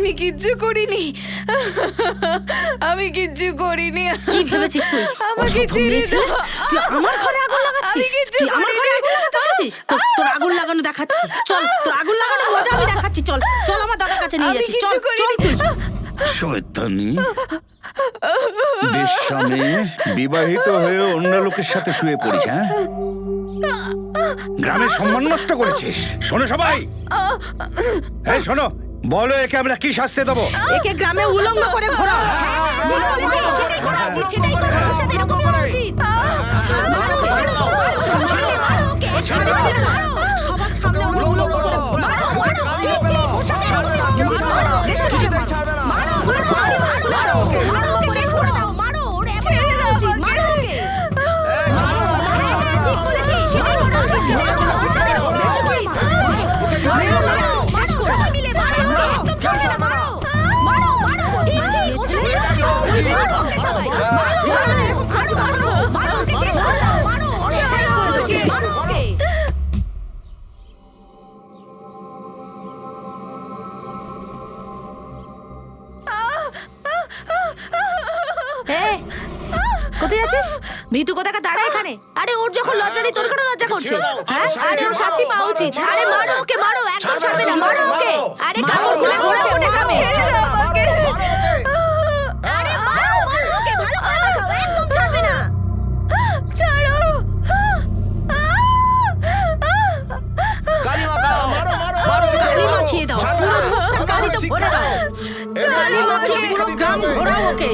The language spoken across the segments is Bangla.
আমি কিচ্ছু করিনি, আমি কিচ্ছু করিনি। কি ভেবেছিস তুই? আমাকে ছেড়ে দাও। তুই আমার ঘরে আগুন লাগাচ্ছিস? তুই আমার ঘরে আগুন লাগাতে এসেছিস? তোর আগুন লাগানো দেখাচ্ছি। চল, তোর আগুন লাগানো মজা আমি দেখাচ্ছি। চল চল, আমার দাদার কাছে নিয়ে যাচ্ছি। চল চল তুই। শয়তানি বেশ্যামে, বিবাহিত হয়ে অন্য লোকের সাথে শুয়ে পড়িস। হ্যাঁ, গ্রামের সম্মান নষ্ট করেছিস। শোনো সবাই, এই শোনো, বলো একে আমরা কি শাস্তি দেবো? একে গ্রামে উলঙ্গ করে ঘোরাও। সবার সামনে উলঙ্গ করে কোথায় আছিস? ভিতু কোথাকার দাঁড়া এখানে। আরে ওর যখন লজ্জা নেই তোর কেন লজ্জা করছে? হ্যাঁ, আরে ওর শাস্তি পাওয়া উচিত। আরে মারো ওকে, মারো, একদম ছাড়বে না, মারো ওকে। আরে কাপড় খুলে ঘোরাবে ওটা গ্রামে। আরে মারো ওকে, ভালো করে মারো, একদম ছাড়বে না। ছাড়ো। কালি মাখিয়ে দাও, পুরো মুখটা কালিতে ভরে দাও। কালি মাখিয়ে পুরো গ্রাম ঘোরাও ওকে।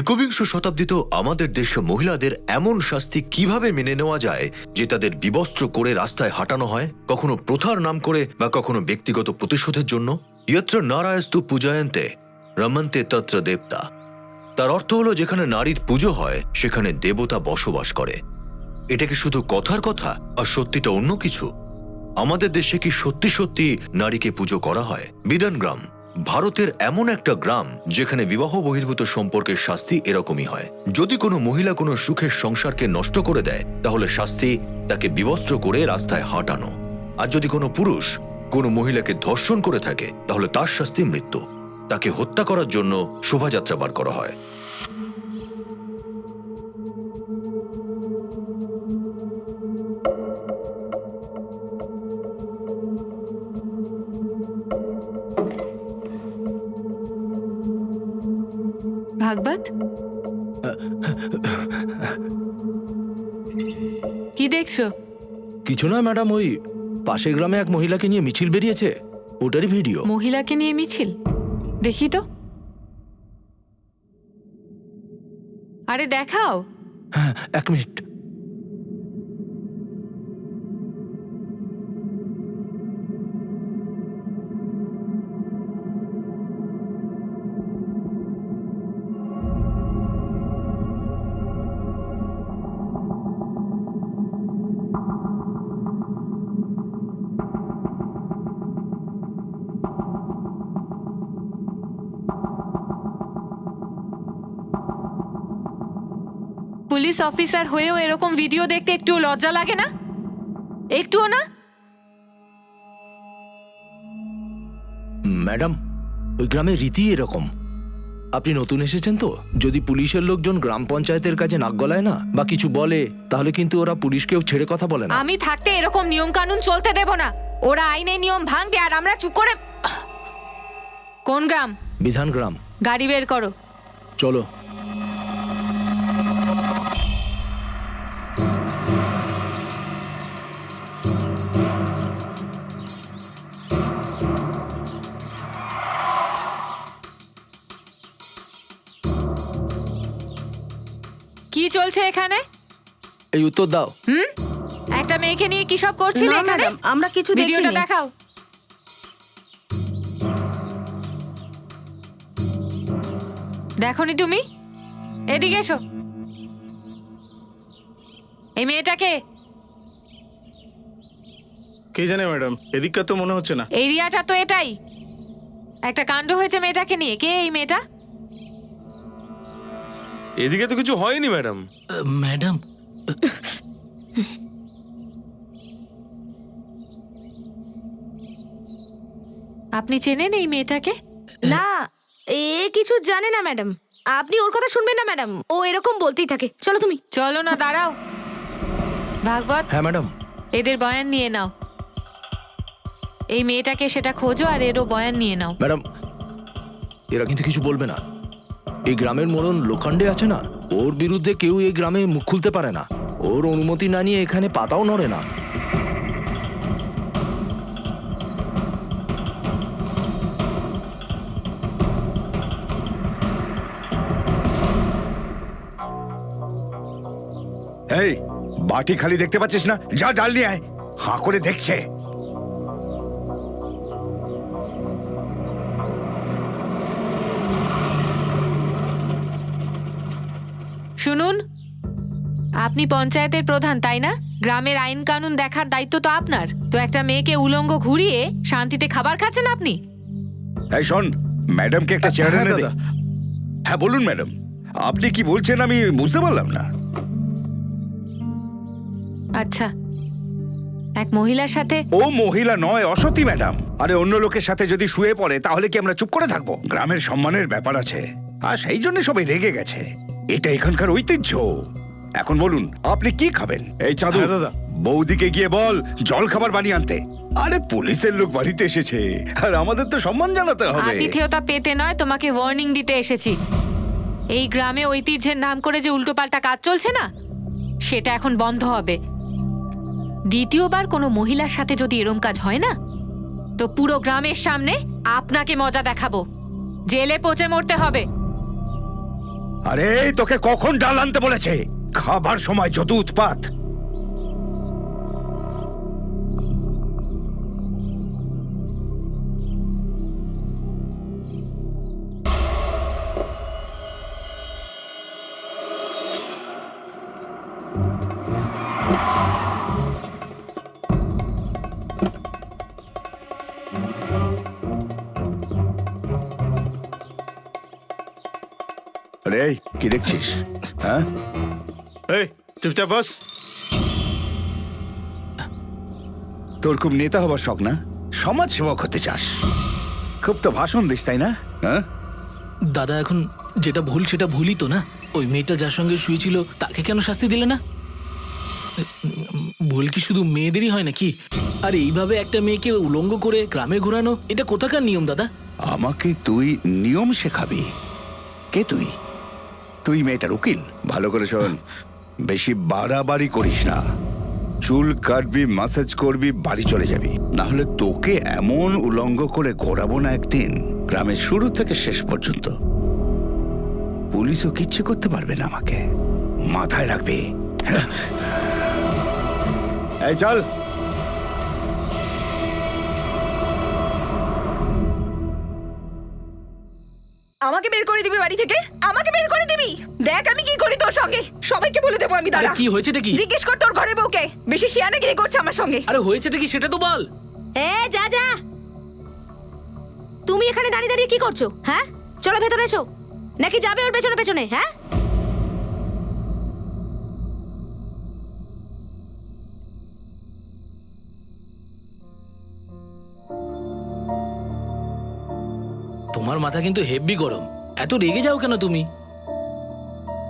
একবিংশ শতাব্দীতেও আমাদের দেশে মহিলাদের এমন শাস্তি কিভাবে মেনে নেওয়া যায় যে তাদের বিবস্ত্র করে রাস্তায় হাঁটানো হয়, কখনো প্রথার নাম করে বা কখনো ব্যক্তিগত প্রতিশোধের জন্য। ইয়ত্র নারায়স্তু পূজায়ন্তে রমন্তে তত্র দেবতা। তার অর্থ হলো, যেখানে নারীর পুজো হয় সেখানে দেবতা বসবাস করে। এটা কি শুধু কথার কথা আর সত্যিটা অন্য কিছু? আমাদের দেশে কি সত্যি সত্যি নারীকে পুজো করা হয়? বিধানগ্রাম ভারতের এমন একটা গ্রাম যেখানে বিবাহ বহির্ভূত সম্পর্কের শাস্তি এরকমই হয়। যদি কোনো মহিলা কোনো সুখের সংসারকে নষ্ট করে দেয় তাহলে শাস্তি তাকে বিবস্ত্র করে রাস্তায় হাঁটানো। আর যদি কোনো পুরুষ কোনো মহিলাকে ধর্ষণ করে থাকে তাহলে তার শাস্তি মৃত্যু। তাকে হত্যা করার জন্য শোভাযাত্রা বার করা হয়। ভাগবত, কি দেখছো? কিছু না ম্যাডাম, ওই পাশের গ্রামে এক মহিলাকে নিয়ে মিছিল বেরিয়েছে, ওটারই ভিডিও। মহিলাকে নিয়ে মিছিল? দেখি তো। আরে দেখাও। হ্যাঁ, এক মিনিট। পুলিশ অফিসার হয়েও এরকম ভিডিও দেখতে একটু লজ্জা লাগে না? একটুও না? ম্যাডাম, ওই গ্রামের রীতি এরকম। আপনি নতুন এসেছেন তো, যদি পুলিশের লোকজন গ্রাম পঞ্চায়েতের কাছে নাক গলায় না বা কিছু বলে তাহলে কিন্তু ওরা পুলিশকেও ছেড়ে কথা বলে না। আমি থাকতে এরকম নিয়ম কানুন চলতে দেব না। ওরা আইনের নিয়ম ভাঙবে আর আমরা চুপ করে। কোন গ্রাম? বিধানগ্রাম। গাড়ি বের করো। চলো। কি চলছে এখানে? এই উত্তর দাও। একটা মেয়েকে নিয়ে কি সব করছিলে এখানে? আমরা কিছু ভিডিওটা দেখিনি। দেখাও। দেখোনি তুমি? এদিকে এসো। এই মেয়েটাকে কে জানে ম্যাডাম, এদিককার তো মনে হচ্ছে না। এরিয়াটা তো এটাই। একটা কাণ্ড হয়েছে মেয়েটাকে নিয়ে। কে এই মেয়েটা? এদিকে তো কিছু হয়নি ম্যাডাম। ম্যাডাম, আপনি চেনেন এই মেয়েটাকে? না, এ কিছু জানে না ম্যাডাম। আপনি ওর কথা শুনবেন না ম্যাডাম, ও এরকম বলতেই থাকে। চলো তুমি। চলো না, দাঁড়াও। ভাগবত, হ্যাঁ ম্যাডাম। এদের বয়ান নিয়ে নাও। এই মেয়েটাকে সেটা খোঁজো আর এরও বয়ান নিয়ে নাও। ম্যাডাম, এরা কিন্তু কিছু বলবে না। এই গ্রামের মোড়ল লোখণ্ডে আছে না, ওর বিরুদ্ধে কেউ এই গ্রামে মুখ খুলতে পারে না। ওর অনুমতি না নিয়ে এখানে পাতাও নড়ে না। এই বাটি খালি দেখতে পাচ্ছিস না? যা ডাল নিয়ে আয়। হাঁ করে দেখছে। শুনুন, আপনি পঞ্চায়েতের প্রধান, তাই না? গ্রামের আইন কানুন দেখার দায়িত্ব তো আপনার। তো একটা মেয়েকে উলঙ্গ ঘুরিয়ে শান্তিতে খাবার খাচ্ছেন আপনি? এই শোন, ম্যাডামকে একটা চেয়ার হ্যাঁ, এনে দে। দাদা। হ্যাঁ বলুন ম্যাডাম, আপনি কি বলছেন আমি বুঝতে পারলাম না। আচ্ছা, এক মহিলার সাথে? ও মহিলা নয়, অসতী ম্যাডাম। আরে অন্য লোকের সাথে যদি শুয়ে পড়ে তাহলে কি আমরা চুপ করে থাকবো? গ্রামের সম্মানের ব্যাপার আছে, আর সেই জন্য সবাই রেগে গেছে। এটা এখানকার ঐতিহ্য। এখন বলুন আপনি কি খাবেন? এই চাঁদু, হ্যাঁ, দাদা। বৌদিকে গিয়ে বল জল খাবার বানিয়ে আনতে। আরে পুলিশের লোক বাড়িতে এসেছে, আর আমাদের তো সম্মান জানাতে হবে। আতিথেয়তা পেতে নয়, তোমাকে ওয়ার্নিং দিতে এসেছি। এই গ্রামে ঐতিহ্যের নাম করে যে উল্টোপাল্টা কাজ চলছে না, সেটা এখন বন্ধ হবে। দ্বিতীয়বার কোনো মহিলার সাথে যদি এরম কাজ হয় না, তো পুরো গ্রামের সামনে আপনাকে মজা দেখাবো। জেলে পচে মরতে হবে। আরে তোকে কখন ডাল আনতে বলেছে? খাবার সময় যত উৎপাত। আরে এই, কি দেখছিস? হ্যাঁ, এই চুপচাপ বস। তোর খুব নেতা হবার শখ না? সমাজ সেবক হতে চাস? খুব তো ভাষণ দিস, তাই না? হ্যাঁ, দাদা এখন যেটা ভুল সেটা ভুলই তো না। ওই মেয়েটা যার সঙ্গে শুয়েছিল তাকে কেন শাস্তি দিলে না? ভুল কি শুধু মেয়েদেরই হয় নাকি? আর এইভাবে একটা মেয়েকে উলঙ্গ করে গ্রামে ঘোরানো, এটা কোথাকার নিয়ম দাদা? আমাকে তুই নিয়ম শেখাবি? কে তুই? তুই মেয়েটার উকিল? ভালো করে শোন, বেশি বাড়াবাড়ি করিস না। চুল কাটবি, ম্যাসাজ করবি, বাড়ি চলে যাবি। না হলে তোকে এমন উলঙ্গ করে ঘোরাবো না একদিন, গ্রামের শুরু থেকে শেষ পর্যন্ত। পুলিশও কিচ্ছু করতে পারবে না আমাকে, মাথায় রাখবি। এই চল। আমাকে বের করে দিবি বাড়ি থেকে? আমাকে বের করে দিবি? দেখ আমি কি করি তোর সঙ্গে, সবাইকে বলে দেবো আমি। আরে দাঁড়া, কি হয়েছেটা কি? জিজ্ঞেস কর তোর ঘরে বউকে, বেশি শিয়ানাগিরি করছে আমার সঙ্গে। আরে হয়েছেটা কি সেটা তো বল। যা যা, তুমি এখানে দাঁড়িয়ে দাঁড়িয়ে কি করছো? হ্যাঁ, চলো ভেতরে এসো। নাকি যাবে ওর পেছনে পেছনে? হ্যাঁ, তোমার মাথা কিন্তু হেভি গরম। এত রেগে যাও কেন তুমি?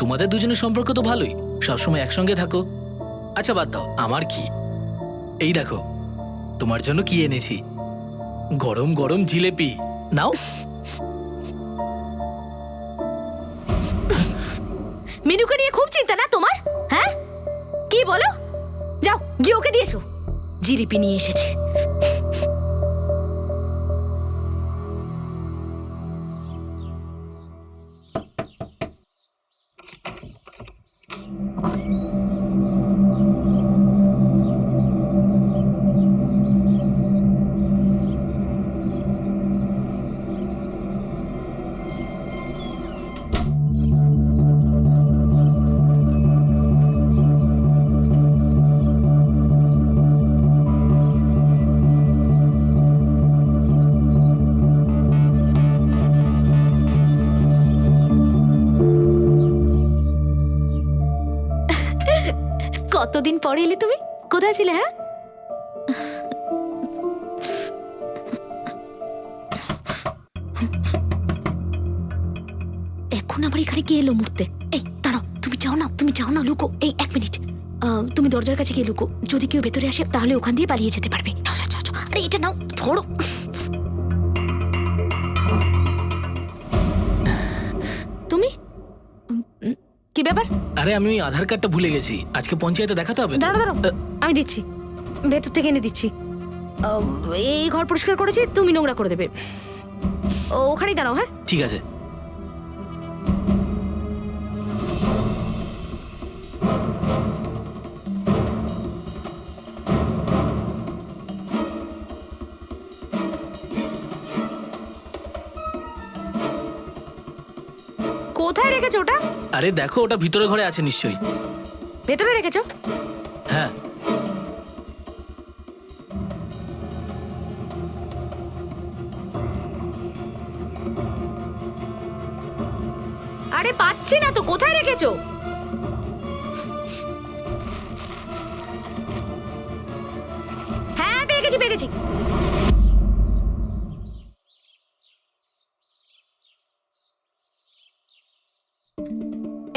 তোমাদের দুজনের সম্পর্ক তো ভালোই, সবসময় একসঙ্গে থাকো। আচ্ছা বাদ দাও, আমার কি? এই দেখো তোমার জন্য কি এনেছি, গরম গরম জিলেপি। নাও। মিনুকে নিয়ে খুব চিন্তা না তোমার? হ্যাঁ, কি বলো? যাও গিয়ে ওকে দিয়ে এসো। জিলিপি নিয়ে এসেছে। কতদিন পরে এলে তুমি? কোথায় ছিলে? হ্যাঁ, এখন আবার এখানে কে এলো মুহূর্তে? এই দাঁড়াও, তুমি যাও না লুকো। এই 1 মিনিট, তুমি দরজার কাছে গিয়ে লুকো। যদি কেউ ভেতরে আসে তাহলে ওখান দিয়ে পালিয়ে যেতে পারবে। যাও যাও যাও যাও। আরে এটা নাও, ধরো। তুমি কি ব্যাপার? আরে আমি ওই আধার কার্ডটা ভুলে গেছি, আজকে পঞ্চায়েতে দেখাতে হবে তো। দাঁড়াও, আমি দিচ্ছি, ভেতর থেকে এনে দিচ্ছি। এই ঘর পরিষ্কার করেছি, তুমি নোংরা করে দেবে। ওখানেই দাঁড়াও। হ্যাঁ, ঠিক আছে। কোথায় রেখেছো ওটা? আরে দেখো, ওটা ভিতরে ঘরে আছে নিশ্চয়ই। ভেতরে রেখেছো? হ্যাঁ। আরে পাচ্ছি না তো, কোথায় রেখেছো? হ্যাঁ, পেয়ে গেছি।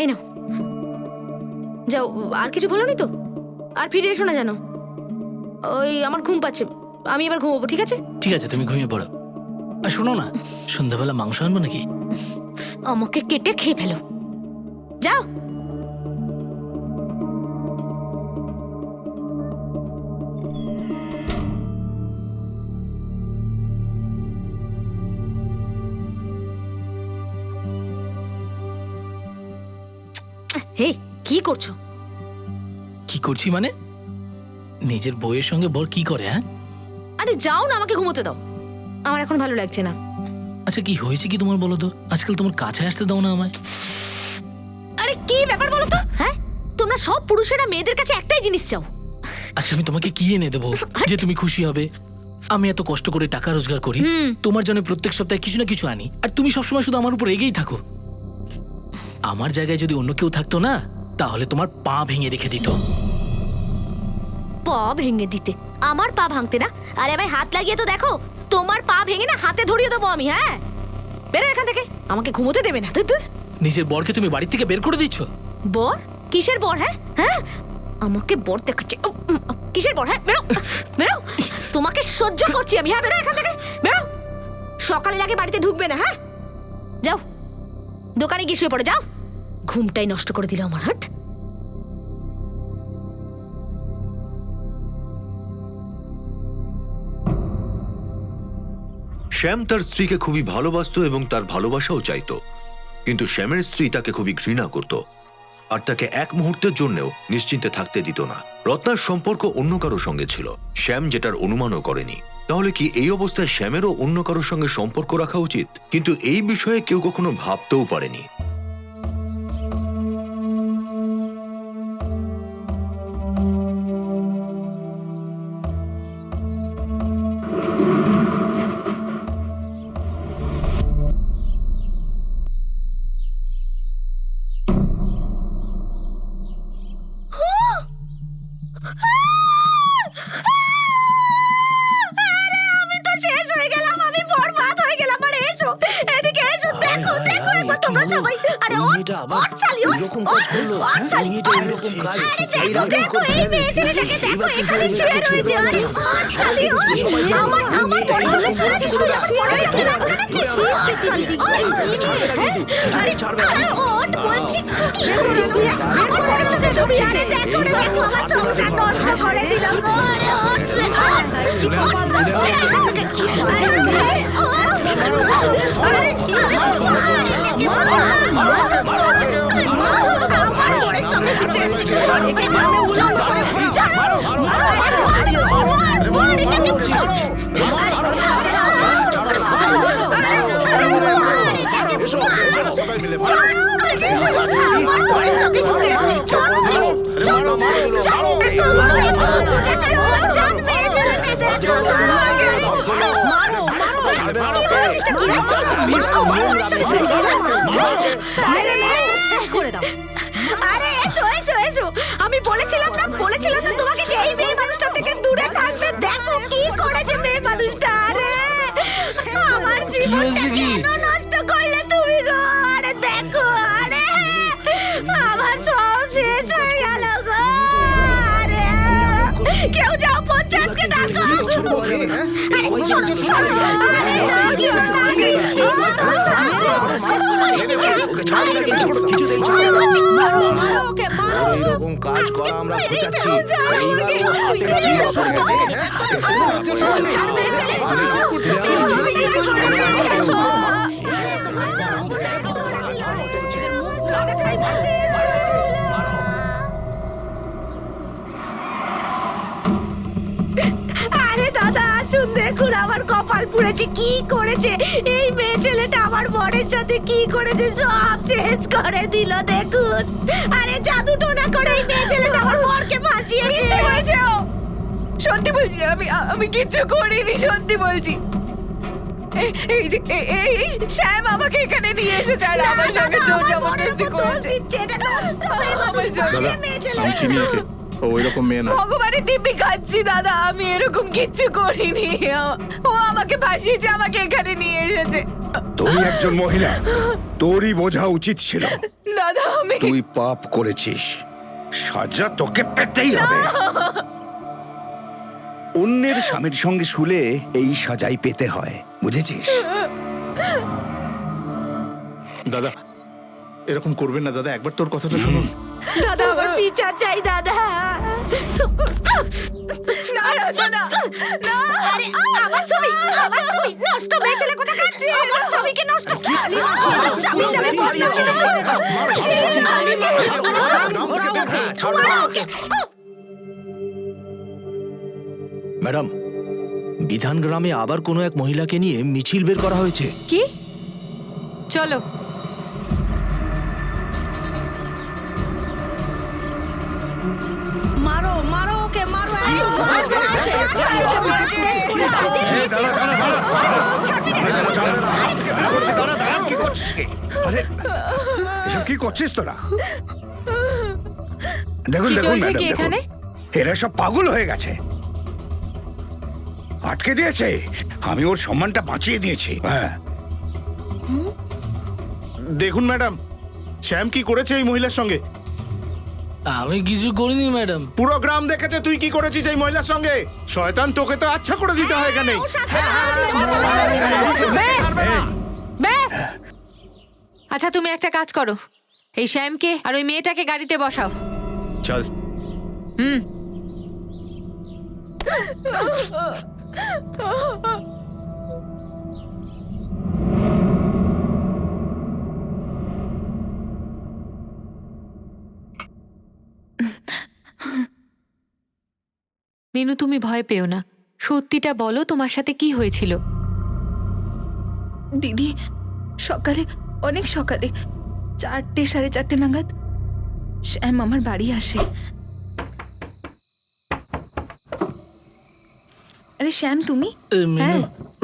এই নাও, যাও। আর কিছু বলোনি তো? আর ফিরে এসো না জানো। ওই আমার ঘুম পাচ্ছে, আমি এবার ঘুমোবো। ঠিক আছে? ঠিক আছে, তুমি ঘুমিয়ে পড়ো। আর শোনো না, সন্ধ্যাবেলা মাংস আনবো নাকি? আমাকে কেটে খেয়ে ফেলো, যাও। হে, কি করছো? কি করছি মানে? নিজের বউয়ের সঙ্গে বর কি করে? হ্যাঁ, আরে যাও না, আমাকে ঘুমোতে দাও। আমার এখন ভালো লাগছে না। আচ্ছা কি হয়েছে কি তোমার বলো তো? আজকাল তোমার কাছে আসতে দাও না আমায়। আরে কি ব্যাপার বলো তো? হ্যাঁ, তোমরা সব পুরুষেরা মেয়েদের কাছে একটাই জিনিস চাও। আচ্ছা আমি তোমাকে কি এনে দেবো যে তুমি খুশি হবে? আমি এত কষ্ট করে টাকা রোজগার করি, তোমার জন্য প্রত্যেক সপ্তাহে কিছু না কিছু আনি, আর তুমি সবসময় শুধু আমার উপর রেগেই থাকো। আমার জায়গায় যদি অন্য কেউ থাকতো না, তাহলে তোমার পা ভেঙে রেখে দিত। পা ভেঙে দিতে? আমার পা ভাঙতে না? আরে ভাই, হাত লাগিয়ে তো দেখো, তোমার পা ভেঙে না হাতে ধরিয়ে দেবো আমি। হ্যাঁ, বেরো এখান থেকে, আমাকে ঘুমোতে দেবে না। নিজের বরকে তুমি বাড়ি থেকে বের করে দিচ্ছ। বর? কিসের বর? হ্যাঁ হ্যাঁ, আমাকে বর দেখাচ্ছে। কিসের বর? হ্যাঁ, বেরো বেরো, তোমাকে সহ্য করছি আমি। হ্যাঁ, বেরো এখান থেকে, বেরো। সকালে লাগে বাড়িতে ঢুকবে না। হ্যাঁ, যাও দোকানে গিয়ে শুয়ে পড়ে যাও। ঘুমটাই নষ্ট করে দিল আমার। হাট। শ্যাম তার স্ত্রীকে খুবই ভালোবাসতো এবং তার ভালোবাসাও চাইতো, কিন্তু শ্যামের স্ত্রী তাকে খুবই ঘৃণা করত আর তাকে এক মুহূর্তের জন্যও নিশ্চিন্তে থাকতে দিত না। রত্নার সম্পর্ক অন্য কারোর সঙ্গে ছিল, শ্যাম যেটার অনুমানও করেনি। তাহলে কি এই অবস্থায় শ্যামেরও অন্য কারোর সঙ্গে সম্পর্ক রাখা উচিত? কিন্তু এই বিষয়ে কেউ কখনো ভাবতেও পারেনি। আমি তো শেষ হয়ে গেলাম, আমি বরবাদ হয়ে গেলাম। আরে এসো, এদিকে এসো, দেখো দেখো একবার তোমরা সবাই। আরে ওর চালি, ওর চালি। আরে দেখো দেখো, এই মেয়ে ছেলেটাকে দেখো, এখানে শুয়ে রয়েছে। আরে ওর চালি, আমার পরিবারের সাথে তুই আমার পরিবারের সাথে রাখতে যাচ্ছিস? আরে ওট বলছি, কি করছিস তুই? আমার পরিবারের সাথে শুবি? আরে দেখো দেখো, আমার চমচা নষ্ট করে দিল। আরে ওট রে, শেষ করে দাও। আরে এসো এসো এসো, আমি বলেছিলাম না তোমাকে যে এই মেয়ে মানুষটা থেকে দূরে থাকবে। দেখো কি করেছে মেয়ে মানুষটা। আরে আমার জীবনটা কেন নষ্ট করলে তুমি গো? আরে দেখো, আরে আমার সব শেষ হয়ে গেল গো। আরে কেউ যাও, পঞ্চায়েতকে ডাকো। আরে শোনো, এরকম কাজ করা আমরা খোঁচাচ্ছি। আরে দাদা আসুন, দেখুন আমার কপাল পুড়েছে। কি করেছে এই মেয়ে ছেলেটা আমার বরের সাথে, কি করেছে সব শেষ করে দিল। দেখুন, আরে জাদু টোনা করে এই মেয়ে ছেলেটা আমার বরকে ফাঁসিয়েছে। সত্যি বলছি, আমি কিচ্ছু করিনি, সত্যি বলছি। এই যে এই শ্যাম আমাকে এখানে নিয়ে এসেছে আর আমার সঙ্গে জোর জবরদস্তি করেছে। ও ওইরকম মেয়ে না। ভগবানের দিব্যি খাচ্ছি দাদা, আমি এরকম কিচ্ছু করিনি। ও আমাকে ফাঁসিয়েছে, আমাকে এখানে নিয়ে এসেছে। তুই একজন মহিলা, তোরই বোঝা উচিত ছিল। দাদা আমি তুই পাপ করেছিস, সাজা তোকে পেতেই হবে। অন্যের স্বামীর সঙ্গে শুলে এই সাজাই পেতে হয়, বুঝেছিস? দাদা এরকম করবেন না দাদা, একবার তোর কথাটা শুনুন। দাদা আমার বিচার চাই দাদা। না না না না, আরে আমার ছবি নষ্ট মেয়ে ছেলে কোথা কাটছে? আমার ছবিকে নষ্ট খালি আমার স্বামীর নামে ম্যাডাম, বিধান গ্রামে আবার কোনো এক মহিলাকে নিয়ে মিছিল বের করা হয়েছে। কি? চলো। মারো মারো ওকে, মারো। কি করছিস কি? আরে এসব কি করছিস তোরা? দেখুন কি দেখুন চলছে ম্যাডাম, কি দেখুন এখানে? এরা সব পাগল হয়ে গেছে। আটকে দিয়েছে, আমি ওর সম্মানটা বাঁচিয়ে দিয়েছি। হ্যাঁ, দেখুন ম্যাডাম, শ্যাম কি করেছে এই মহিলার সঙ্গে। আমি কিছু করিনি ম্যাডাম। পুরো গ্রাম দেখেছে তুই কি করেছিস এই মহিলার সঙ্গে। শয়তান, তোকে তো আচ্ছা করে দিতে হয় এখানে। ব্যাস। আচ্ছা তুমি একটা কাজ করো, এই শ্যামকে আর ওই মেয়েটাকে গাড়িতে বসাও। চল। হুম। মিনু তুমি ভয় পেও না, সত্যিটা বলো তোমার সাথে কি হয়েছিল। দিদি সকালে, অনেক সকালে 4টে 4:30 নাগাদ শ্যাম আমার বাড়ি আসে। আরে শ্যাম তুমি? মিনু,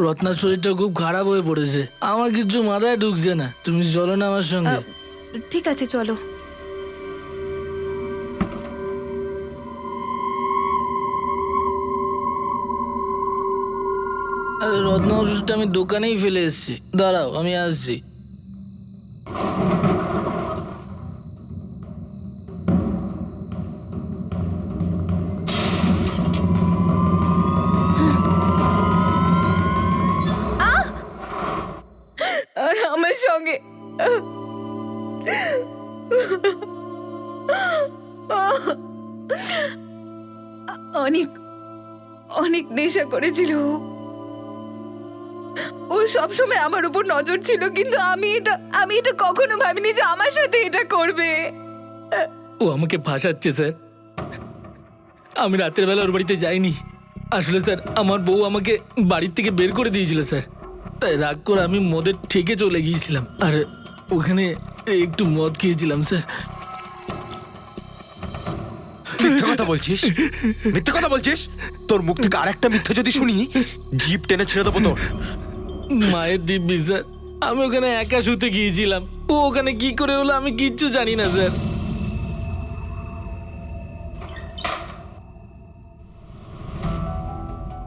রত্নার শরীরটা খুব খারাপ হয়ে পড়েছে, আমার কিছু মাথায় ঢুকছে না, তুমি চলো না আমার সঙ্গে। ঠিক আছে চলো। আরে রত্না ওষুধটা আমি দোকানেই ফেলে এসেছি, দাঁড়াও আমি আসছি। আর আমার সঙ্গে অনেক অনেক নেশা করেছিল। ও সবসময় আমার উপর নজর ছিল, কিন্তু আমি এটা কখনো ভাবিনি যে আমার সাথে এটা করবে। ও আমাকে ফাঁসাচ্ছে স্যার। আমি রাতের বেলা ওর বাড়িতে যাইনি। আসলে স্যার আমার বউ আমাকে বাড়ির থেকে বের করে দিয়েছিল স্যার, তাই রাগ করে আমি মদের ঠেকে চলে গিয়েছিলাম আর ওখানে একটু মদ খেয়েছিলাম স্যার। মিথ্যে কথা বলছিস, মিথ্যে কথা বলছিস। তোর মুখ থেকে আরেকটা মিথ্যে যদি শুনি, জিভ টেনে ছেড়ে দেবো তোর। মায়ের দিব্যি স্যার, আমি ওখানে একা শুতে গিয়েছিলাম, ও ওখানে কি করে হলো আমি কিচ্ছু জানি না স্যার।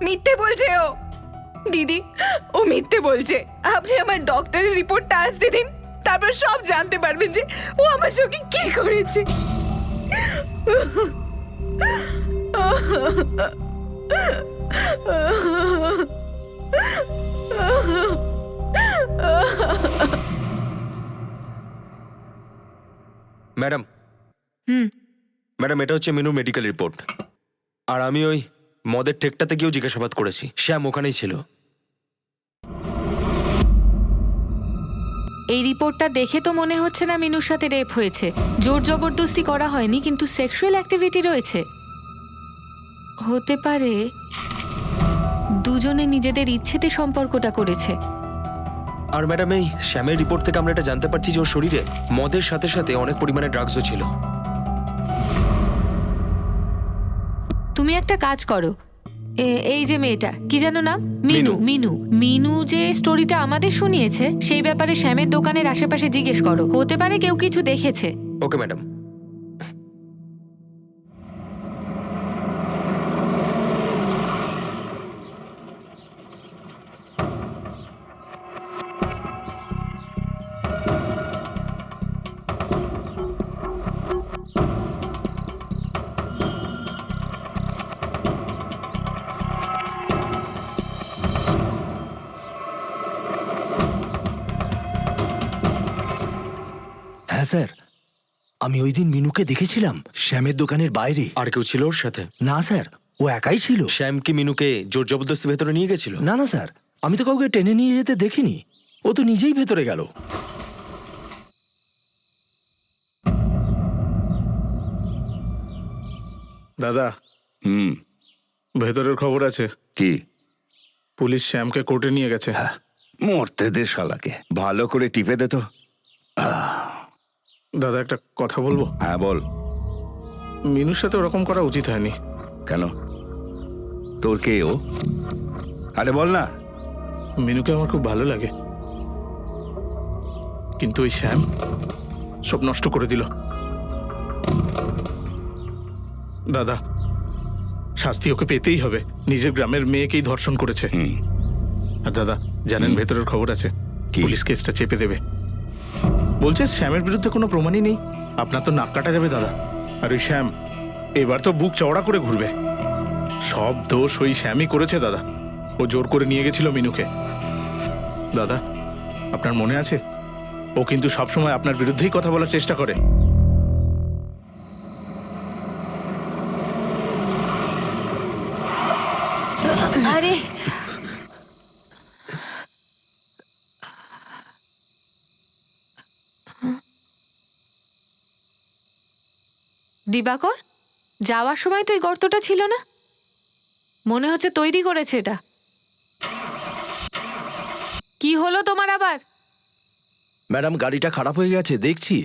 মিথ্যে বলছে ও। দিদি, ও মিথ্যে বলছে। আপনি আমার ডক্টরের রিপোর্টটা আসতে দিন, তারপর সব জানতে পারবেন যে ও আমার সঙ্গে কি করেছে। ম্যাডাম হুম ম্যাডাম, এটা হচ্ছে মিনু মেডিকেল রিপোর্ট। আর আমি ওই মদের ঠেকটাতে গিয়েও জিজ্ঞাসাবাদ করেছি, শ্যাম ওখানেই ছিল। এই রিপোর্টটা দেখে তো মনে হচ্ছে না মিনুর সাথে রেপ হয়েছে। জোর জবরদস্তি করা হয়নি, কিন্তু সেক্সুয়াল অ্যাক্টিভিটি রয়েছে। হতে পারে দুজনে নিজেদের ইচ্ছেতে সম্পর্কটা করেছে। আর ম্যাডাম, এই শ্যামের রিপোর্ট থেকে আমরা এটা জানতে পারছি যে ওর শরীরে মদের সাথে সাথে অনেক পরিমাণে ড্রাগসও ছিল। তুমি একটা কাজ করো, এই যে মেয়েটা, কি যেন নাম, মিনু। মিনু মিনু যে স্টোরিটা আমাদের শুনিয়েছে, সেই ব্যাপারে শ্যামের দোকানের আশেপাশে জিজ্ঞেস করো। হতে পারে কেউ কিছু দেখেছে। Okay madam. হ্যাঁ স্যার, আমি ওই দিন মিনুকে দেখেছিলাম শ্যামের দোকানের বাইরে। আর কেউ ছিল ওর সাথে? না স্যার, ও একাই ছিল। শ্যাম কি মিনুকে জোর জবরদস্তি ভেতরে নিয়ে গেছিল? না না স্যার, আমি তো কাউকে টেনে নিয়ে যেতে দেখিনি। ও তো নিজেই ভেতরে গেল। দাদা, ভেতরের খবর আছে কি? পুলিশ শ্যামকে কোর্টে নিয়ে গেছে। মরতে দে শালাকে, ভালো করে টিপে দে তো। দাদা, একটা কথা বলবো? হ্যাঁ বল। মিনুর সাথে ওরকম করা উচিত হয়নি। কেন? তোর কে ও? আরে বল না। মিনুকে আমার খুব ভালো লাগে, কিন্তু ওই শ্যাম সব নষ্ট করে দিল। দাদা, শাস্তি ওকে পেতেই হবে। নিজের গ্রামের মেয়েকেই ধর্ষণ করেছে। আর দাদা জানেন, ভেতরের খবর আছে পুলিশ কেসটা চেপে দেবে। বলছে শ্যামের বিরুদ্ধে কোনো প্রমাণই নেই। আপনার তো নাক কাটা যাবে দাদা। আর ওই শ্যাম এবার তো বুক চওড়া করে ঘুরবে। সব দোষ ওই শ্যামই করেছে দাদা। ও জোর করে নিয়ে গেছিল মিনুকে। দাদা, আপনার মনে আছে? ও কিন্তু সবসময় আপনার বিরুদ্ধেই কথা বলার চেষ্টা করে। আরে দিবাকর, যাওয়ার সময় তো এই গর্তটা ছিল না? মনে হচ্ছে তৈরি করেছে এটা। কি হলো তোমার আবার? ম্যাডাম, গাড়িটা খারাপ হয়ে গেছে, দেখছি।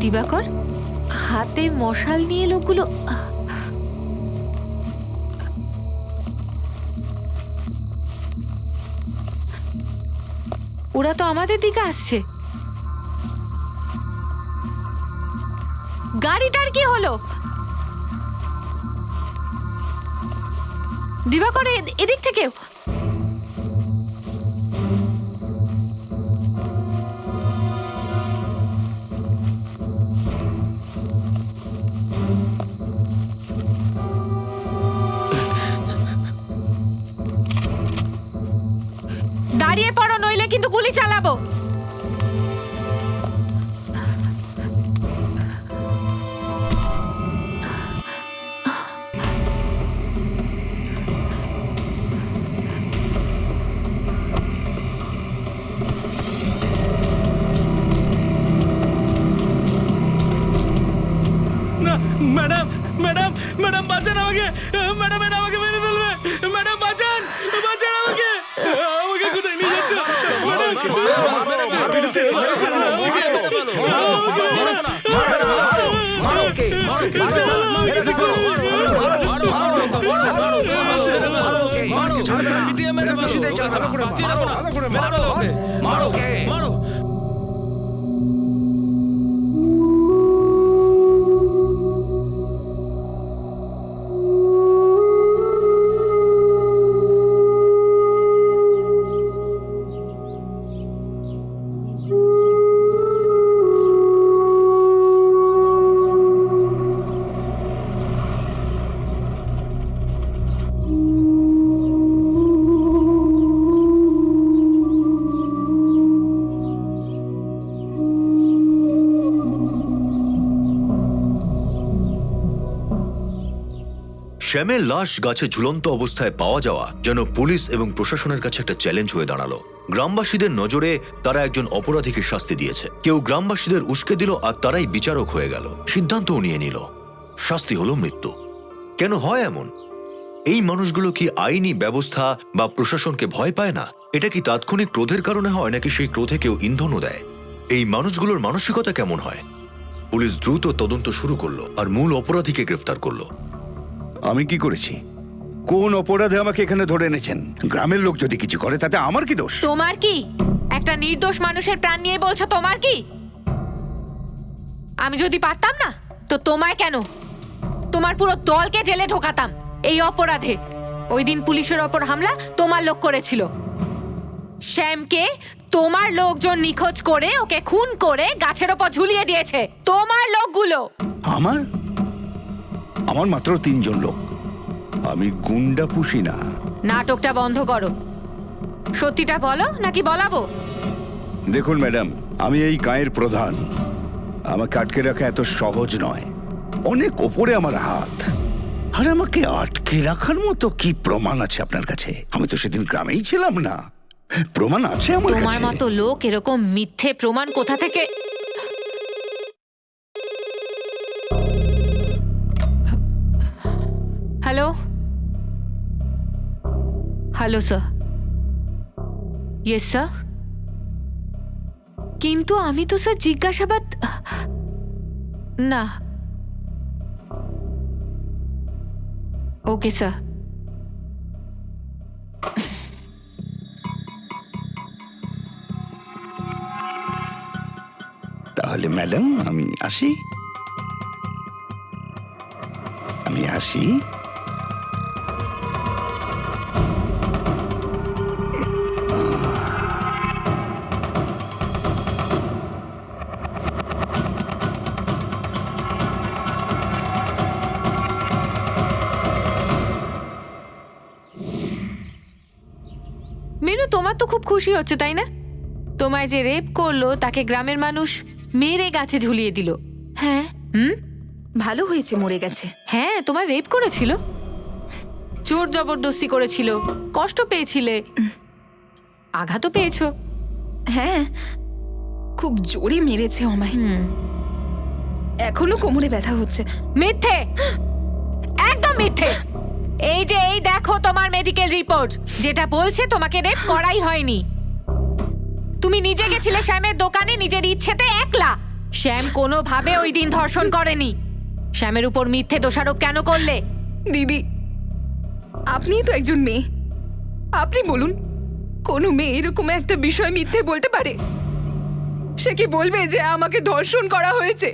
দিবাকর, হাতে মশাল নিয়ে লোকগুলো ওরা তো আমাদের দিকে আসছে। গাড়িটার কি হলো? দিবাকর, এদিক থেকে। দাঁড়িয়ে পড়ো, নইলে কিন্তু গুলি চালাবো। না ম্যাডাম, ম্যাডাম, ম্যাডাম বাঁচান আমাকে। ম্যাডাম, এটা আমাকে মেরে ফেলবে। ম্যাডাম বাঁচান, বাঁচান আমাকে। আমাকে কোথায় নিয়ে যাচ্ছ? ম্যাডাম, শ্যামের লাশ গাছে ঝুলন্ত অবস্থায় পাওয়া যাওয়া যেন পুলিশ এবং প্রশাসনের কাছে একটা চ্যালেঞ্জ হয়ে দাঁড়ালো। গ্রামবাসীদের নজরে তারা একজন অপরাধীকে শাস্তি দিয়েছে। কেউ গ্রামবাসীদের উস্কে দিল আর তারাই বিচারক হয়ে গেল, সিদ্ধান্তও নিয়ে নিল। শাস্তি হলো মৃত্যু। কেন হয় এমন? এই মানুষগুলো কি আইনি ব্যবস্থা বা প্রশাসনকে ভয় পায় না? এটা কি তাৎক্ষণিক ক্রোধের কারণে হয়, নাকি সেই ক্রোধে কেউ ইন্ধনও দেয়? এই মানুষগুলোর মানসিকতা কেমন হয়? পুলিশ দ্রুত তদন্ত শুরু করলো আর মূল অপরাধীকে গ্রেফতার করলো। আমি কি করেছি? কোন অপরাধে আমাকে এখানে ধরে এনেছেন? গ্রামের লোক যদি কিছু করে তাতে আমার কি দোষ? তোমার কি? একটা নির্দোষ মানুষের প্রাণ নিয়ে বলছো তোমার কি? আমি যদি পারতাম না তো তোমায় কেন, তোমার পুরো দলকে জেলে ঢোকাতাম এই অপরাধে। ওই দিন পুলিশের ওপর হামলা তোমার লোক করেছিল। শ্যামকে তোমার লোকজন নিখোঁজ করে ওকে খুন করে গাছের ওপর ঝুলিয়ে দিয়েছে তোমার লোকগুলো। আমার মাত্র 3 জন লোক। আমি গুন্ডা পুষি না। নাটকটা বন্ধ করো, সত্যিটা বলো নাকি বলাবো? দেখুন ম্যাডাম, আমি এই গাঁয়ের প্রধান। আমাকে আটকে রাখা এত সহজ নয়। অনেক ওপরে আমার হাত। আর আমাকে আটকে রাখার মতো কি প্রমাণ আছে আপনার কাছে? আমি তো সেদিন গ্রামেই ছিলাম না। প্রমাণ আছে আমার কাছে। তোমার মতো লোক এরকম মিথ্যে প্রমাণ কোথা থেকে? Hello hello sir. Yes sir. কিন্তু আমি তো স্যার জিজ্ঞাসাবাদ না। Okay sir. তাহলে ম্যাডাম আমি আসি। মিনু, তোমার তো খুব খুশি হচ্ছে তাই না? তোমায় যে রেপ করলো তাকে গ্রামের মানুষ মেরে গাছে ঝুলিয়ে দিল। হ্যাঁ। ভালো হয়েছে মরে গেছে। হ্যাঁ, তোমার রেপ করেছিল, জোর জবরদস্তি করেছিল, কষ্ট পেয়েছিলে, আঘাতও পেয়েছো। হ্যাঁ, খুব জোরে মেরেছে আমায়। এখনো কোমরে ব্যথা হচ্ছে। মিথ্যে, একদম মিথ্যে। এই দেখো তোমার মেডিকেল রিপোর্ট, যেটা বলছে তোমাকে রেপ করাই হয়নি। তুমি নিজে গেছিলে শ্যামের দোকানে নিজের ইচ্ছেতে একলা। শ্যাম কোনোভাবে ওই দিন ধর্ষণ করেনি। শ্যামের উপর মিথ্যে দোষারোপ কেন করলে? দিদি, আপনিই তো একজন মেয়ে। আপনি বলুন, কোনো মেয়ে এরকম একটা বিষয় মিথ্যে বলতে পারে? সে কি বলবে যে আমাকে ধর্ষণ করা হয়েছে?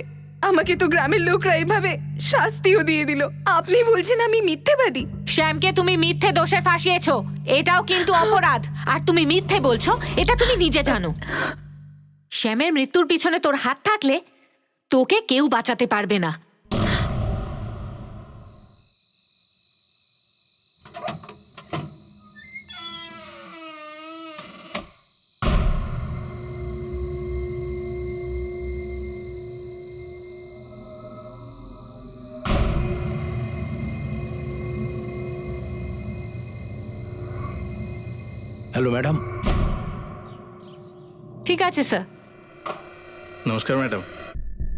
আমাকে তো গ্রামের লোকরা এভাবে শাস্তিও দিয়ে দিল। আপনি বলছেন আমি মিথ্যেবাদী? শ্যামকে তুমি মিথ্যে দোষে ফাঁসিয়েছো, এটাও কিন্তু অপরাধ। আর তুমি মিথ্যে বলছো এটা তুমি নিজে জানো। শ্যামের মৃত্যুর পিছনে তোর হাত থাকলে তোকে কেউ বাঁচাতে পারবে না। Hello madam. ঠিক আছে স্যার। নমস্কার ম্যাডাম।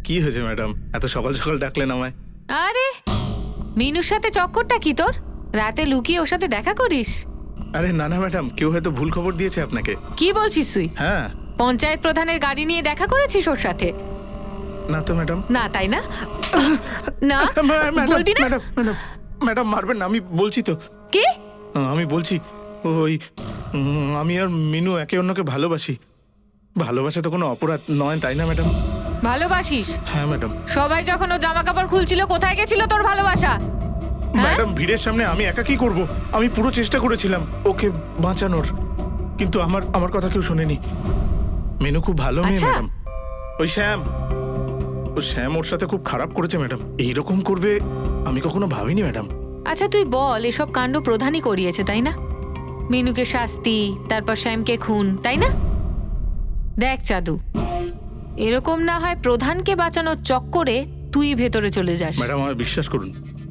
কি হয়েছে ম্যাডাম, এত সকাল সকাল ডাকলেন আমায়? আরে মিনুর সাথে চক্করটা কি তোর? রাতে লুকিয়ে ওর সাথে দেখা করিস? আরে না না ম্যাডাম, কেউ হয়তো ভুল খবর দিয়েছে আপনাকে। কি বলছিস তুই? হ্যাঁ। পঞ্চায়েত প্রধানের গাড়ি নিয়ে দেখা করেছিস ওর সাথে? না তো ম্যাডাম। না তাই না? না ম্যাডাম, বলবি না? ম্যাডাম ম্যাডাম ম্যাডাম মারবেন না, আমি বলছি তো। কি? আমি বলছি ওই আমি আর মিনু একে অন্যকে ভালোবাসি। ভালোবাসা তো কোনো অপরাধ নয়, তাই না ম্যাডাম? ভালোবাসিস? হ্যাঁ ম্যাডাম। সবাই যখন ও জামা কাপড় খুলছিল কোথায় গেছিল তোর ভালোবাসা? ম্যাডাম, ভিড়ের সামনে আমি একা কি করব? আমি পুরো চেষ্টা করেছিলাম ওকে বাঁচানোর, কিন্তু আমার কথা কেউ শোনেনি। মিনু খুব ভালো মেয়ে আচ্ছা। ম্যাডাম। ওই শ্যাম ওর সাথে খুব খারাপ করেছে ম্যাডাম। এইরকম করবে আমি কখনো ভাবিনি ম্যাডাম। আচ্ছা তুই বল, এসব কাণ্ড প্রধানই করিয়েছে তাই না? মিনুকে শাস্তি, তারপর শ্যামকে খুন, তাই না? দেখ চাঁদু, এরকম না হয় প্রধানকে বাঁচানোর চক্করে তুই ভেতরে চলে যাস। ম্যাডাম আমায় বিশ্বাস করুন,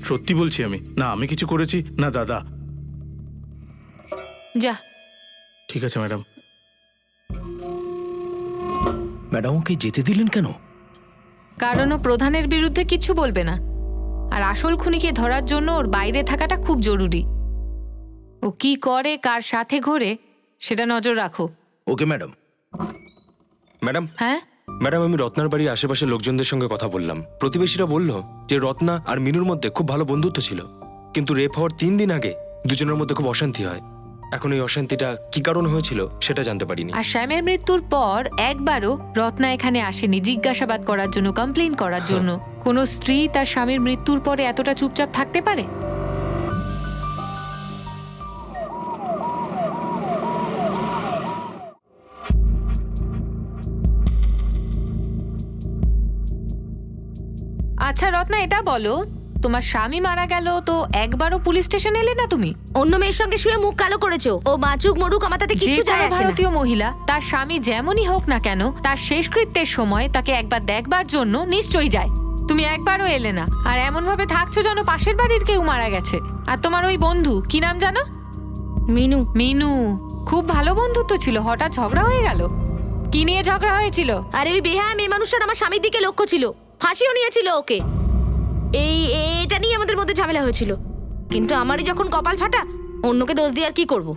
সত্যি বলছি আমি। না আমি কিছু করেছি না দাদা। যা। ঠিক আছে ম্যাডাম। ম্যাডাম ওকে যেতে দিলেন কেন? কারণ ও প্রধানের বিরুদ্ধে কিছু বলবে না, আর আসল খুনিকে ধরার জন্য ওর বাইরে থাকাটা খুব জরুরি। ও কি করে, কার সাথে ঘোরে, সেটা নজর রাখো। Okay madam. ম্যাডাম, হ্যাঁ, ম্যাডাম আমি রত্নার বাড়ির আশেপাশে লোকজনদের সঙ্গে কথা বললাম। প্রতিবেশীরা বলল যে রত্না আর মিনুর মধ্যে খুব ভালো বন্ধুত্ব ছিল, কিন্তু রেপ হওয়ার 3 দিন আগে দুজনের মধ্যে খুব অশান্তি হয়। এখন এই অশান্তিটা কি কারণ হয়েছিল সেটা জানতে পারিনি। আর শ্যামের মৃত্যুর পর একবারও রত্না এখানে আসেনি জিজ্ঞাসাবাদ করার জন্য, কমপ্লেইন করার জন্য। কোনো স্ত্রী তার স্বামীর মৃত্যুর পরে এতটা চুপচাপ থাকতে পারে? আচ্ছা রত্না, এটা বলো, তোমার স্বামী মারা গেল তো একবারও পুলিশ স্টেশন এলে না তুমি? অন্য মেয়ের সঙ্গে শুয়ে মুখ কালো করেছো। ও বাঁচুক মরুক আমার তাতে যে কিচ্ছু যায় কোনো আসে না। ভারতীয় মহিলা তার স্বামী যেমনই হোক না কেন, তার শেষকৃত্যের সময় তাকে একবার দেখবার জন্য নিশ্চয়ই যায়। তুমি একবারও এলে না, আর এমন ভাবে থাকছো যেন পাশের বাড়ির কেউ মারা গেছে। আর তোমার ওই বন্ধু, কি নাম জানো? মিনু। মিনু। খুব ভালো বন্ধুত্ব ছিল, হঠাৎ ঝগড়া হয়ে গেল। কি নিয়ে ঝগড়া হয়েছিল? আরে ওই বেহায়া মেয়ে মানুষটার আমার স্বামীর দিকে লক্ষ্য ছিল, ফাঁসিও নিয়েছিল ওকে। এটা নিয়ে আমাদের মধ্যে ঝামেলা হয়েছিল, কিন্তু আমারই যখন কপাল ফাটা, অন্যকে দোষ দিয়ে আর কি করব।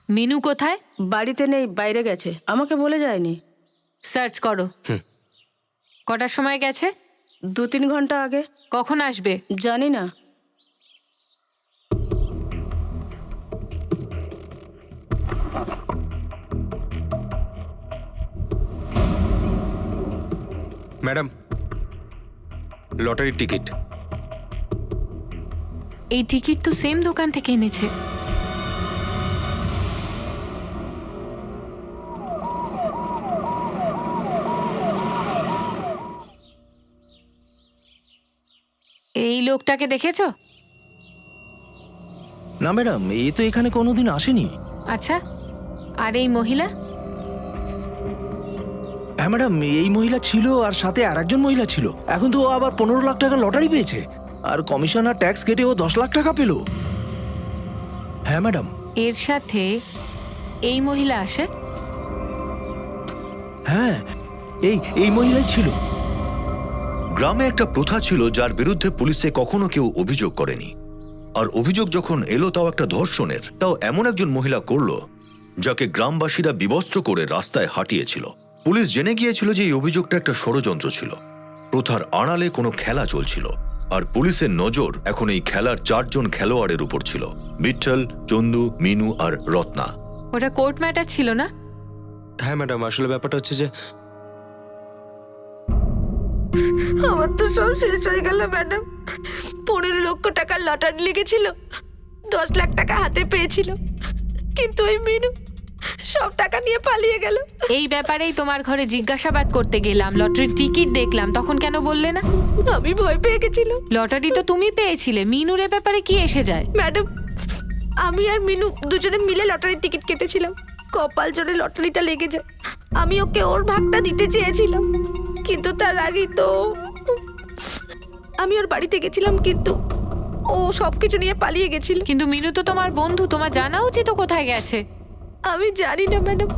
মিনু কোথায়? বাড়িতে নেই, বাইরে গেছে, আমাকে বলে যায়নি। সার্চ করো। কটার সময় গেছে? 2-3 ঘন্টা আগে। কখন আসবে? জানি না। ম্যাডাম, লটারির টিকিট। এই টিকিট তো সেম দোকান থেকে এনেছে। এই লোকটাকে দেখেছো? না ম্যাডাম, এ তো এখানে কোনোদিন আসেনি। আচ্ছা, আর এই মহিলা? হ্যাঁ ম্যাডাম, এই মহিলা ছিল আর সাথে আর একজন মহিলা ছিল। এখন তো ও আবার 15 লাখ টাকা লটারি পেয়েছে, আর কমিশন আর ট্যাক্স কেটে ও 10 লাখ টাকা পেল। হ্যাঁ ম্যাডাম। এর সাথে এই মহিলা আসে? হ্যাঁ, এই মহিলাই ছিল। গ্রামে একটা প্রথা ছিল যার বিরুদ্ধে পুলিশে কখনো কেউ অভিযোগ করেনি, আর অভিযোগ যখন এলো তাও একটা ধর্ষণের, তাও এমন একজন মহিলা করলো যাকে গ্রামবাসীরা বিবস্ত্র করে রাস্তায় হাঁটিয়েছিল। পুলিশ জেনে গিয়েছিল যে এই অভিযোগটা একটা ষড়যন্ত্র ছিল, প্রথার আড়ালে কোনো খেলা চলছিল, আর পুলিশের নজর এখন এই খেলার 4 জন খেলোয়াড়ের উপর ছিল, বিঠল, চন্দু, মিনু আর রত্না। ওটা কোর্ট ম্যাটার ছিল না? হ্যাঁ ম্যাডাম, আসলে ব্যাপারটা হচ্ছে যে আমার তো সব শেষ হয়ে গেল ম্যাডাম। 15 লক্ষ টাকার লটারি লেগেছিল, 10 লাখ টাকা হাতে পেয়েছিল, কিন্তু ওই মিনু সব টাকা নিয়ে পালিয়ে গেল। এই ব্যাপারেই তোমার ঘরে জিজ্ঞাসাবাদ করতে গেলাম, লটারির টিকিট দেখলাম, তখন কেন বললে না? আমি ভয় পেয়ে গেছিলাম। লটারি তো তুমি পেয়েছিলে, মিনুর এ ব্যাপারে কি এসে যায়? ম্যাডাম, আমি আর মিনু দুজনে মিলে লটারির টিকিট কেটেছিলাম। কপাল জোরে লটারিটা লেগে যায়। আমি ওকে ওর ভাগটা দিতে চেয়েছিলাম, কিন্তু তার আগেই তো আমি ওর বাড়িতে গেছিলাম, কিন্তু ও সবকিছু নিয়ে পালিয়ে গেছিল। কিন্তু মিনু তো তোমার বন্ধু, তোমার জানা উচিত ও কোথায় গেছে। আমি জানি না ম্যাডাম,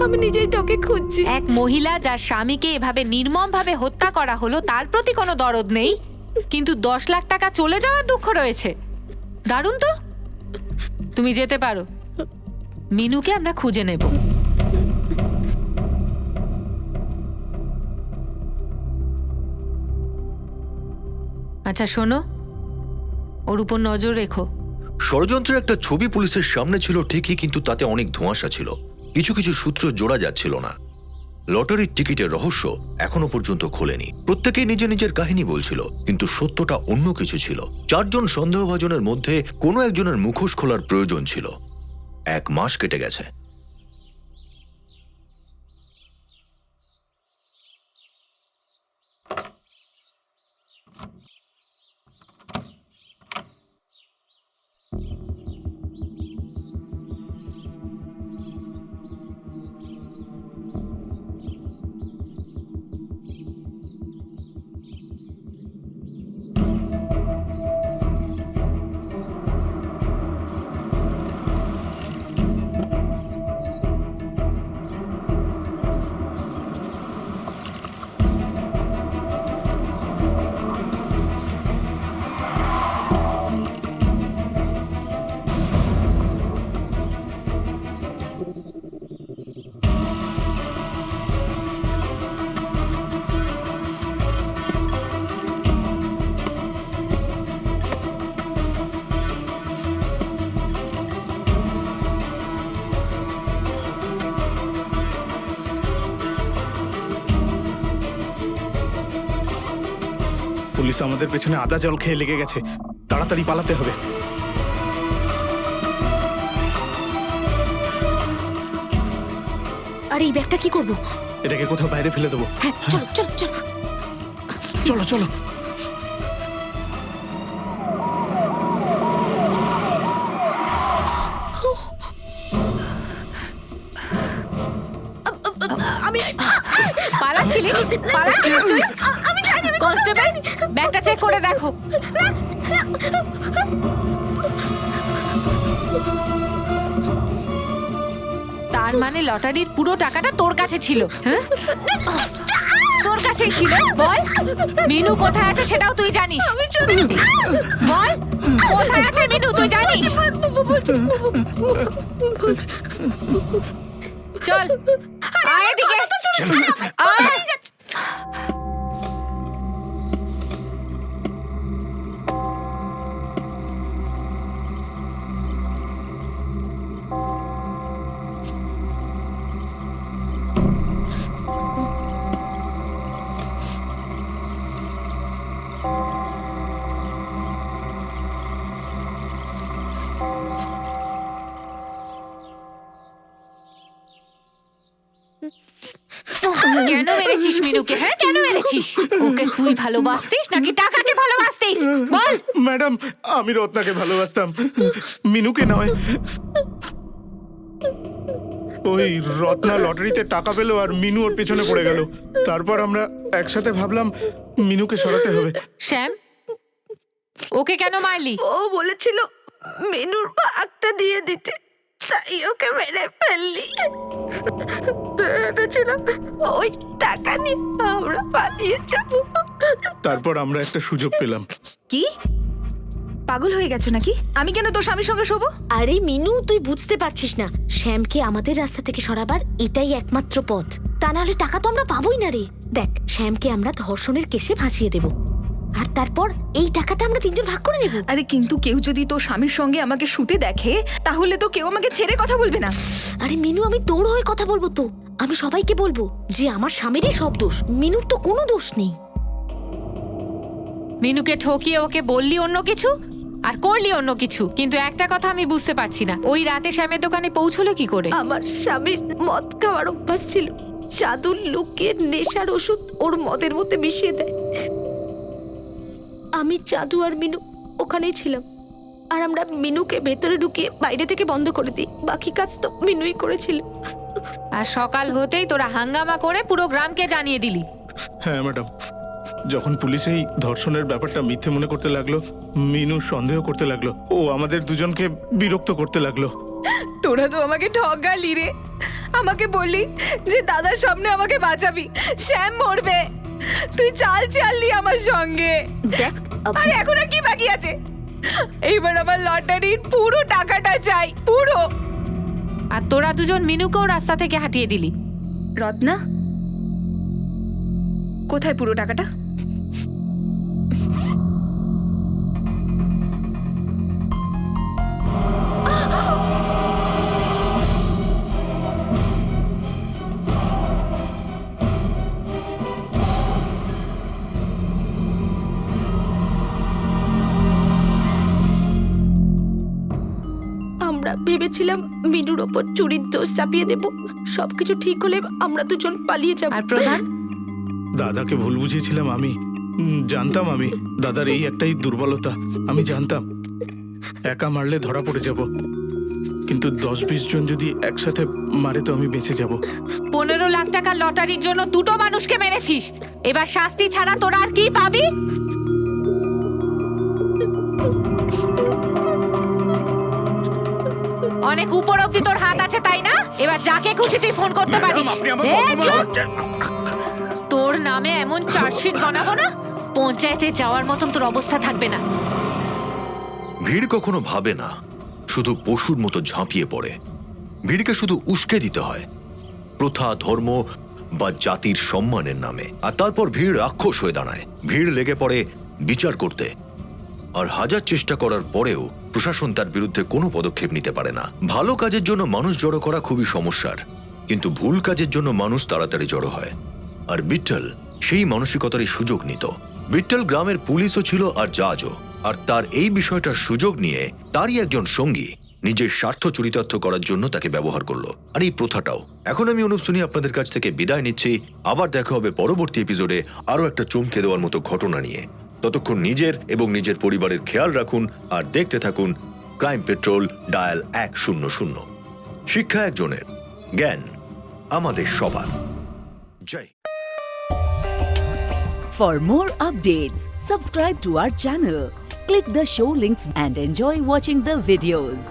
আমি নিজেই তোকে খুঁজছি। এক মহিলা যার স্বামীকে এভাবে নির্মমভাবে হত্যা করা হলো, তার প্রতি কোনো দরদ নেই, কিন্তু 10 লাখ টাকা চলে যাওয়ার দুঃখ রয়েছে। দারুণ তো। তুমি যেতে পারো, মিনুকে আমরা খুঁজে নেব। আচ্ছা শোনো, ওর উপর নজর রেখো। ষড়যন্ত্রের একটা ছবি পুলিশের সামনে ছিল ঠিকই, কিন্তু তাতে অনেক ধোঁয়াশা ছিল, কিছু কিছু সূত্র জোড়া যাচ্ছিল না। লটারির টিকিটের রহস্য এখনো পর্যন্ত খোলেনি। প্রত্যেকেই নিজের নিজের কাহিনী বলছিল, কিন্তু সত্যটা অন্য কিছু ছিল। 4 জন সন্দেহভাজনের মধ্যে কোনো একজনের মুখোশ খোলার প্রয়োজন ছিল। 1 মাস কেটে গেছে। পুলিশ আমাদের পেছনে আদা জল খেয়ে লেগে গেছে, তাড়াতাড়ি পালাতে হবে। আর এই ব্যাগটা কি করব? এটাকে কোথাও বাইরে ফেলে দেবো। হ্যাঁ, চলো চলো চলো। চলো চলো। আমি পালাচ্ছিলি পালাচ্ছিলি তুই? আমি জানি আমি কনস্টেবল, ব্যাগটা চেক করে দেখো। তার মানে লটারির পুরো টাকাটা তোর কাছে ছিল? হ্যাঁ, তোর কাছেই ছিল। বল, মিনু কোথায় আছে সেটাও তুই জানিস? বল, কোথায় আছে মিনু তুই জানিস? চল আয় এদিকে, আয়। কেন মেরেছিস মিনুকে? হ্যাঁ, কেন মেরেছিস ওকে? তুই ভালোবাসতিস নাকি টাকাকে ভালোবাসতিস? বল। ম্যাডাম, আমি রত্নাকে ভালোবাসতাম, মিনুকে নয়। ওই রত্না লটারিতে টাকা পেলো আর মিনু ওর পেছনে পড়ে গেল। তারপর আমরা একসাথে ভাবলাম মিনুকে সরাতে হবে। শ্যাম, ওকে কেন মারলি? ও বলেছিল মেনুর ভাগটা দিয়ে দিতে, তাই ওকে মেরে ফেললি। ভেবেছিলাম ওই টাকা নিয়ে আমরা পালিয়ে যাব। তারপর আমরা একটা সুযোগ পেলাম। কি পাগল হয়ে গেছো নাকি? আমি কেন তোর স্বামীর সঙ্গে শোবো? আরে মিনু, তুই বুঝতে পারছিস না, শ্যামকে আমাদের রাস্তা থেকে সরাবার এটাই একমাত্র পথ। তা নাহলে টাকা তো আমরা পাবোই না রে। দেখ, শ্যামকে আমরা ধর্ষণের কেসে ফাঁসিয়ে দেব, আর তারপর এই টাকাটা আমরা 3 জন ভাগ করে নেব। আরে কিন্তু কেউ যদি তোর স্বামীর সঙ্গে আমাকে শুতে দেখে, তাহলে তো কেউ আমাকে ছেড়ে কথা বলবে না। আরে মিনু, আমি তোর হয়ে কথা বলবো তো। আমি সবাইকে বলবো যে আমার স্বামীরই সব দোষ, মিনুর তো কোনো দোষ নেই। মিনুকে ঠকিয়ে ওকে বললি অন্য কিছু আর করলি অন্য কিছু, কিন্তু একটা কথা আমি বুঝতে পারছি না, ওই রাতে শ্যামের দোকানে পৌঁছলো কি করে? আমার স্বামীর মদ খাওয়ার অভ্যাস ছিল, জাদু লুকিয়ে নেশার ওষুধ ওর মদের মধ্যে মিশিয়ে দেয়। আমি, জাদু আর মিনু ওখানেই ছিলাম, আর আমরা মিনুকে ভেতরে ঢুকিয়ে বাইরে থেকে বন্ধ করে দিই। বাকি কাজ তো মিনুই করেছিল। আর সকাল হতেই তোরা হাঙ্গামা করে পুরো গ্রামকে জানিয়ে দিলি। হ্যাঁ ম্যাডাম, যখন পুলিশ এই ধর্ষণের ব্যাপারটা মিথ্যে মনে করতে লাগলো, মিনু সন্দেহ করতে লাগলো, ও আমাদের দুজনকে বিরক্ত করতে লাগলো। তোরা তো আমাকে ঠগালি রে। আমাকে বললি যে দাদার সামনে আমাকে বাঁচাবি, শ্যাম মরবে। তুই চাল চাললি আমার সঙ্গে। দেখ, আর এখন আর কি বাকি আছে? এইবার আমার লটারির পুরো টাকাটা চাই, পুরো। আর তোরা দুজন মিনুকেও রাস্তা থেকে হাঁটিয়ে দিলি। রত্না, কোথায় পুরো টাকাটা? ভেবেছিলাম মিনুর ওপর চুরির দোষ চাপিয়ে দেব, সবকিছু ঠিক হলে আমরা দুজন পালিয়ে যাব। আর প্রধান? দাদাকে ভুল বুঝিয়েছিলাম আমি। জানতাম আমি দাদার এই একটাই দুর্বলতা। আমি জানতাম একা মারলে ধরা পড়ে যাব, কিন্তু 10-20 জন যদি একসাথে মারে তো আমি বেঁচে যাব। 15 লাখ টাকা লটারির জন্য দুটো মানুষকে মেরেছিস, এবার শাস্তি ছাড়া তোরা আর কি পাবি? অনেক উপর অব্দি তোর হাত আছে তাই না? এবার যাকে খুশি তুই ফোন করতে পারিস। তোর নামে এমন চার্জশিট বানাবো না, পঞ্চায়েতে যাওয়ার মতন তোর অবস্থা থাকবে না। ভিড় কখনো ভাবে না, শুধু পশুর মতো ঝাঁপিয়ে পড়ে। ভিড়কে শুধু উস্কে দিতে হয় প্রথা, ধর্ম বা জাতির সম্মানের নামে, আর তারপর ভিড় রাক্ষস হয়ে দাঁড়ায়। ভিড় লেগে পড়ে বিচার করতে, আর হাজার চেষ্টা করার পরেও প্রশাসন তার বিরুদ্ধে কোনো পদক্ষেপ নিতে পারে না। ভালো কাজের জন্য মানুষ জড়ো করা খুবই সমস্যার, কিন্তু ভুল কাজের জন্য মানুষ তাড়াতাড়ি জড়ো হয়। আর বিট্টল সেই মানসিকতারই সুযোগ নিত। বিট্টল গ্রামের পুলিশও ছিল আর জাজও, আর তার এই বিষয়টার সুযোগ নিয়ে তারই একজন সঙ্গী নিজের স্বার্থ চরিতার্থ করার জন্য তাকে ব্যবহার করলো। আর এই প্রথাটাও। এখন আমি অনুপ শুনি আপনাদের কাছ থেকে বিদায় নিচ্ছি। আবার দেখা হবে পরবর্তী এপিসোডে আরও একটা চমকে দেওয়ার মতো ঘটনা নিয়ে। ততক্ষণ নিজের এবং নিজের পরিবারের খেয়াল রাখুন আর দেখতে থাকুন ক্রাইম পেট্রোল ডায়াল 100। শিক্ষা একজনের, জ্ঞান আমাদের সবার। জয়। For more updates, subscribe to our channel, click the show links and enjoy watching the videos.